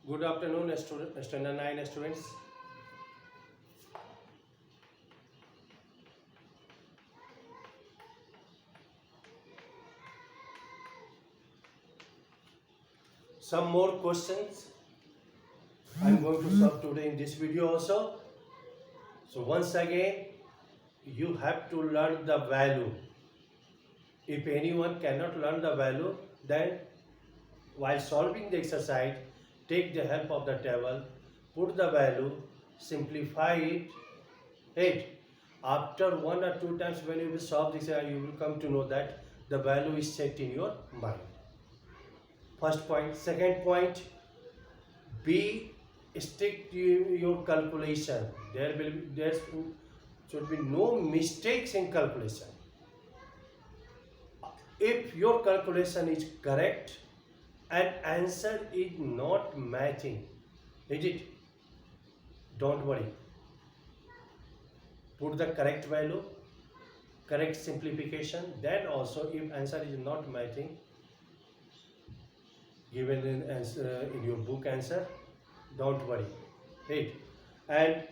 Good afternoon, standard 9 students. Some more questions I'm going to solve today in this video also. So once again, you have to learn the value. If anyone cannot learn the value, then while solving the exercise, take the help of the table, put the value, simplify it. After one or two times when you will solve this, you will come to know that the value is set in your mind. First point. Second point, be strict to your calculation. There should be no mistakes in calculation. If your calculation is correct and answer is not matching, is it? Don't worry. Put the correct value, correct simplification. Then also, if answer is not matching, given in your book answer, don't worry, right? And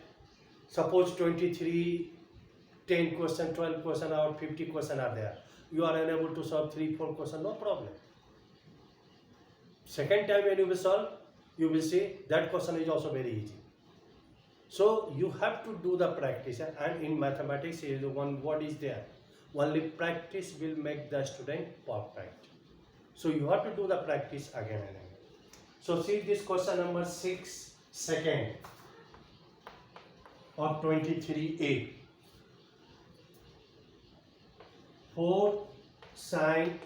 suppose 23, 10 question, 12 question or 50 question are there, you are unable to solve 3-4 question, no problem. Second time when you will solve, you will see that question is also very easy. So you have to do the practice, and in mathematics is one word is there, only practice will make the student perfect. So you have to do the practice again and again. So see this question number 6, second of 23a. 4 sine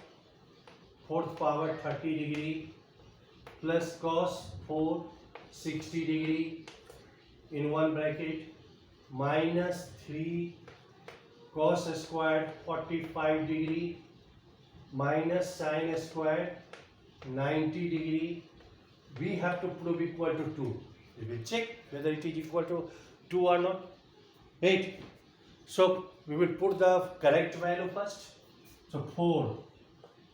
4th power 30 degree plus cos 4 60 degree in one bracket minus 3 cos squared 45 degree minus sine squared 90 degree. We have to prove equal to 2. We will check whether it is equal to 2 or not. Right. So we will put the correct value first. So 4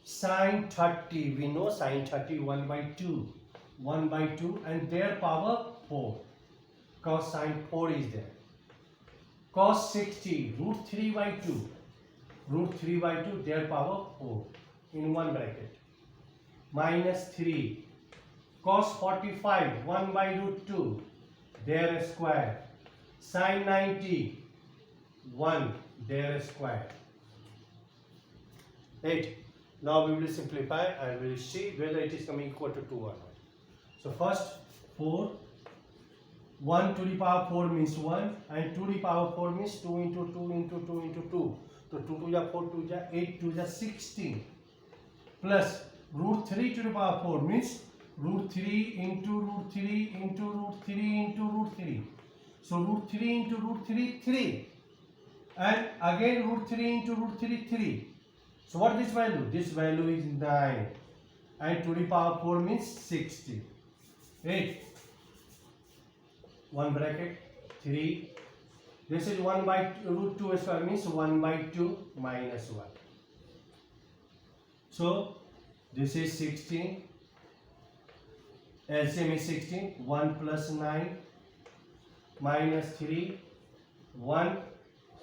sine 30, we know sine 30 1 by 2 and their power 4. Cos sine 4 is there. Cos 60 root 3 by 2 their power 4 in one bracket minus 3 cos 45 1 by root 2 their square sin 90 1 their square. Right. Now we will simplify and we will see whether it is coming equal to 2 or not. So first 4, 1 to the power 4 means 1 and 2 to the power 4 means 2 into 2 into 2 into 2. So 2 to the 4 to the 8 to the 16 plus root 3 to the power 4 means root 3 into root 3 into root 3 into root 3. So root 3 into root 3 3 and again root 3 into root 3 3. So what is this value? This value is 9 and 2 to the power 4 means 60. 8 1 bracket 3. This is 1 by root 2 square means 1 by 2 minus 1. So this is 16. LCM is 16. 1 plus 9 minus 3. 1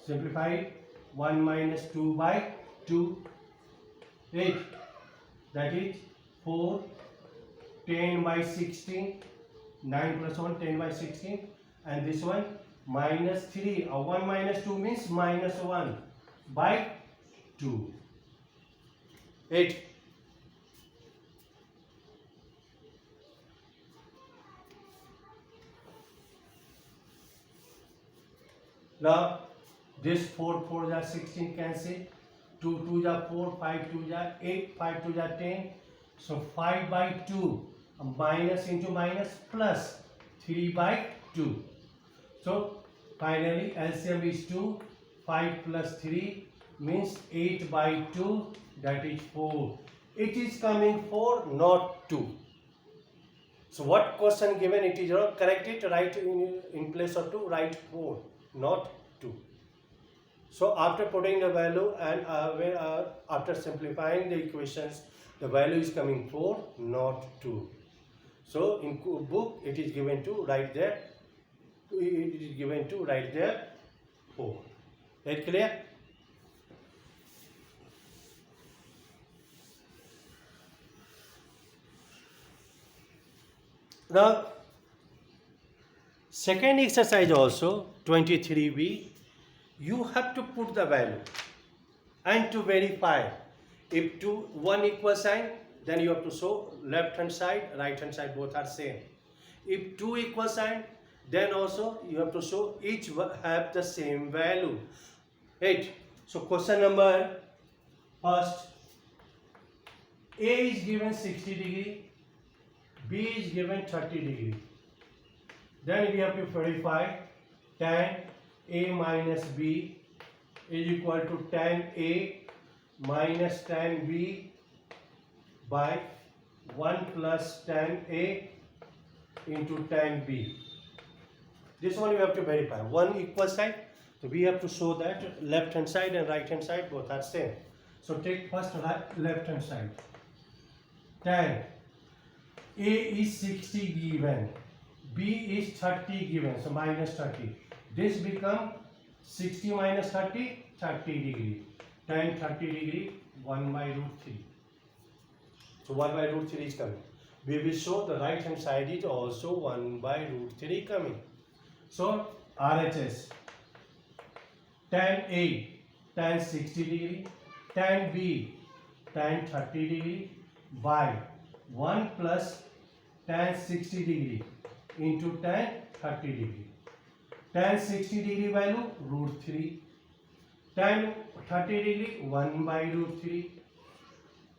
simplified. 1 minus 2 by 2. 8. That is 4. 10 by 16. 9 plus 1 10 by 16 and this one minus 3 1 minus 2 means minus 1 by 2. 8. Now this 4 4 is 16 cancel, 2 2 is 4, 5 2 is 8, 5 2 is 10. So 5 by 2 minus into minus plus 3 by 2. So finally LCM is 2. 5 plus 3 means 8 by 2, that is 4. It is coming 4, not 2. So what question given it is wrong? Correct it, write in place of 2, write 4, not 2. So after putting the value and after simplifying the equations, the value is coming 4, not 2. So in book it is given to write there. It is given to write there 4. Is it clear? Now, second exercise also 23b, you have to put the value and to verify if one equal sign, then you have to show left hand side, right hand side both are same. If two equal sign, then also you have to show each have the same value. Right. So question number first, A is given 60 degree, B is given 30 degree. Then we have to verify tan A minus B is equal to tan A minus tan B by 1 plus tan A into tan B. This one you have to verify. One equal side, so we have to show that left hand side and right hand side both are same. So take first left hand side. Tan A is 60 given, B is 30 given, so minus 30. This become 60 minus 30, 30 degree. Tan 30 degree, 1 by root 3. So 1 by root 3 is coming. We will show the right hand side is also 1 by root 3 coming. So RHS, tan A, tan 60 degree, tan B, tan 30 degree by 1 plus tan 60 degree into tan 30 degree. Tan 60 degree value root 3. Tan 30 degree 1 by root 3.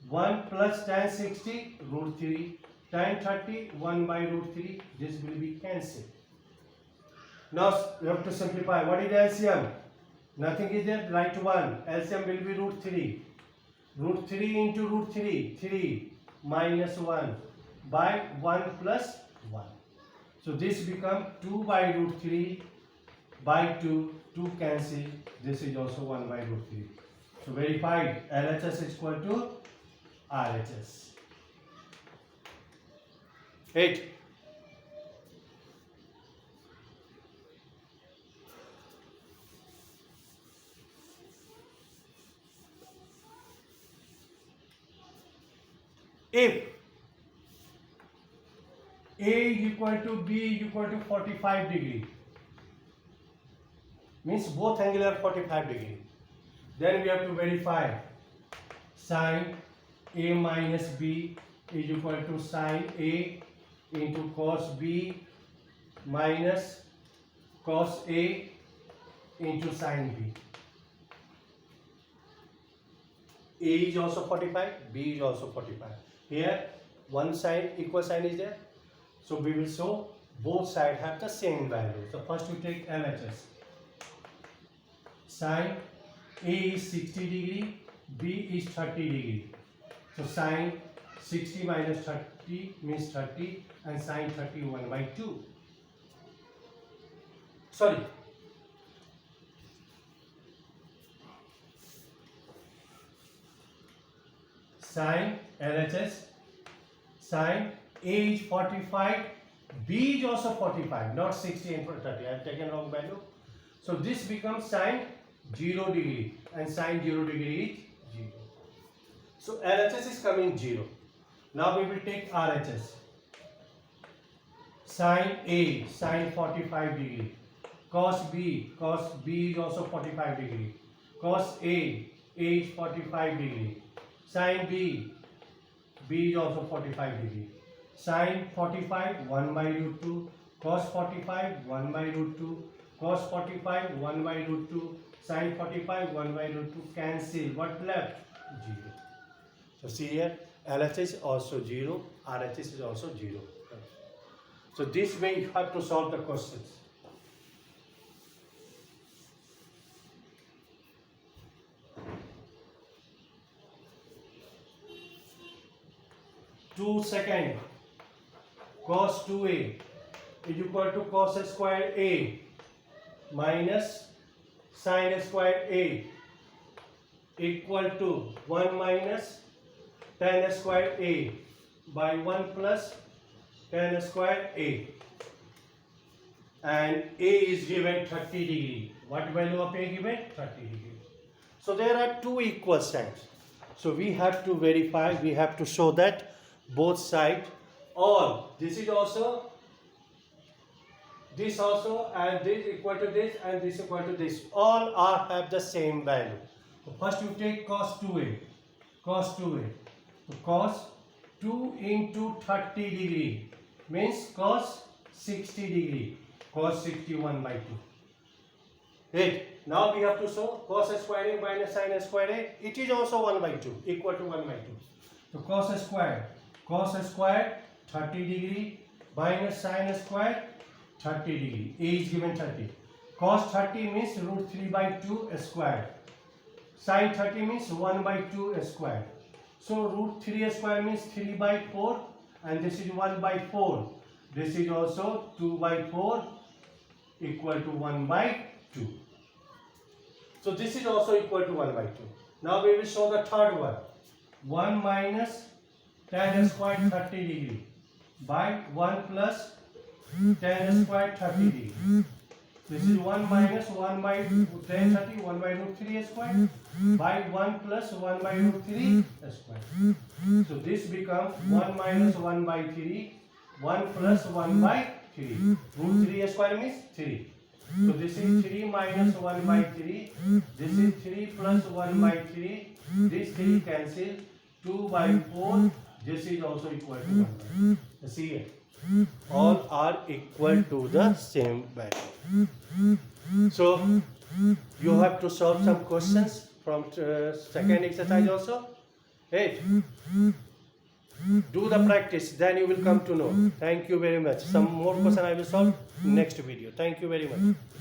1 plus tan 60 root 3. Tan 30 1 by root 3. This will be cancelled. Now you have to simplify. What is LCM? Nothing is there. Write 1. LCM will be root 3. Root 3 into root 3. 3 minus 1 by 1 plus 1. So this become 2 by root 3 by 2. 2 cancel. This is also 1 by root 3. So verified. LHS is equal to RHS. 8. If A is equal to B is equal to 45 degree, means both angle are 45 degree, then we have to verify sin A minus B is equal to sin A into cos B minus cos A into sin B. A is also 45, B is also 45. Here one side equal sign is there, so we will show both sides have the same value. So first we take LHS. Sin A is 60 degree, B is 30 degree. So sin 60 minus 30 means 30 and sin 31 by 2. Sorry. Sin LHS, sin A is 45, B is also 45, not 60 and 30. I have taken wrong value. So this becomes sin 0 degree and sin 0 degree is 0. So LHS is coming 0. Now we will take RHS. Sin A, sin 45 degree. Cos B is also 45 degree. Cos A is 45 degree. Sin B is also 45 degree. Sin 45, 1 by root 2. Cos 45, 1 by root 2. Cos 45, 1 by root 2. Sin 45, 1 by root 2. Cancel. What left? 0. So see here, LHS is also 0. RHS is also 0. So this way you have to solve the questions. Second, cos 2a is equal to cos square a minus sin square a equal to 1 minus tan square a by 1 plus tan square A. And A is given 30 degree. What value of A given? 30 degree. So there are two equal sides. So we have to verify, we have to show that both sides, all, this is also, this also, and this equal to this, and this equal to this, all are have the same value. So first you take cos 2A, cos 2A. So cos 2 into 30 degree means cos 60 degree, cos 61 by 2. Right. Now we have to show cos square A minus sin square A. It is also 1 by 2, equal to 1 by 2. So cos square 30 degree minus sin square 30 degree. A is given 30. Cos 30 means root 3 by 2 square. Sin 30 means 1 by 2 square. So root 3 square means 3 by 4, and this is 1 by 4. This is also 2 by 4 equal to 1 by 2. So this is also equal to 1 by 2. Now we will show the third one. 1 minus tan square 30 degree by 1 plus tan square 30 degree. This is 1 minus 1 by tan 30, 1 by root 3 square by 1 plus 1 by root 3 square. So this becomes 1 minus 1 by 3, 1 plus 1 by 3. Root 3 square means 3. So this is 3 minus 1 by 3. This is 3 plus 1 by 3. This 3 cancel. 2 by 4. This is also equal to 1 by 3. See here. All are equal to the same value. So you have to solve some questions from second exercise also. Right. Do the practice, then you will come to know. Thank you very much. Some more question I will solve next video. Thank you very much.